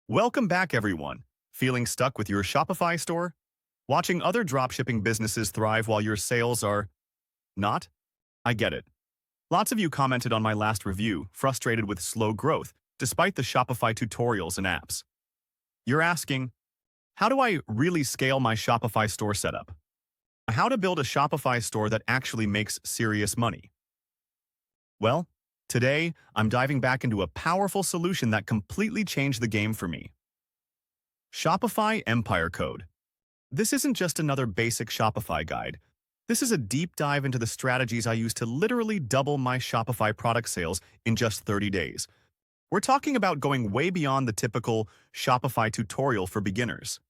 Welcome back, everyone. Feeling stuck with your Shopify store? Watching other dropshipping businesses thrive while your sales are not? I get it. Lots of you commented on my last review, frustrated with slow growth, despite the Shopify tutorials and apps. You're asking, how do I really scale my Shopify store setup? How to build a Shopify store that actually makes serious money? Well, today, I'm diving back into a powerful solution that completely changed the game for me. Shopify Empire Code. This isn't just another basic Shopify guide. This is a deep dive into the strategies I use to literally double my Shopify product sales in just 30 days. We're talking about going way beyond the typical Shopify tutorial for beginners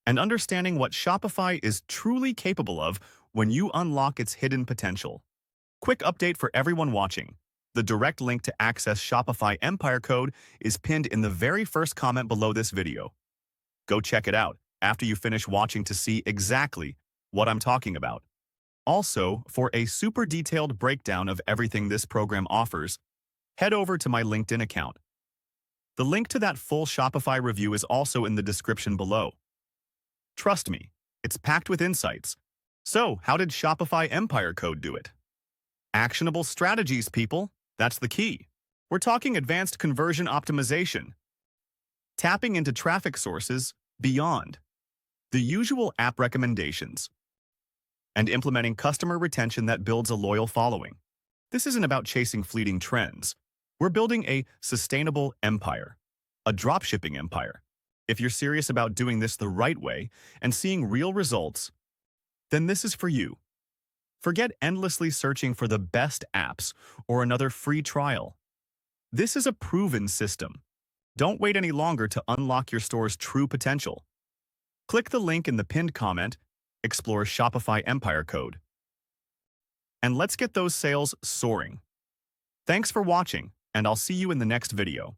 and understanding what Shopify is truly capable of when you unlock its hidden potential. Quick update for everyone watching. The direct link to access Shopify Empire Code is pinned in the very first comment below this video. Go check it out after you finish watching to see exactly what I'm talking about. Also, for a super detailed breakdown of everything this program offers, head over to my LinkedIn account. The link to that full Shopify review is also in the description below. Trust me, it's packed with insights. So, how did Shopify Empire Code do it? Actionable strategies, people. That's the key. We're talking advanced conversion optimization, tapping into traffic sources beyond the usual app recommendations, and implementing customer retention that builds a loyal following. This isn't about chasing fleeting trends. We're building a sustainable empire, a dropshipping empire. If you're serious about doing this the right way and seeing real results, then this is for you. Forget endlessly searching for the best apps or another free trial. This is a proven system. Don't wait any longer to unlock your store's true potential. Click the link in the pinned comment, explore Shopify Empire Code, and let's get those sales soaring. Thanks for watching, and I'll see you in the next video.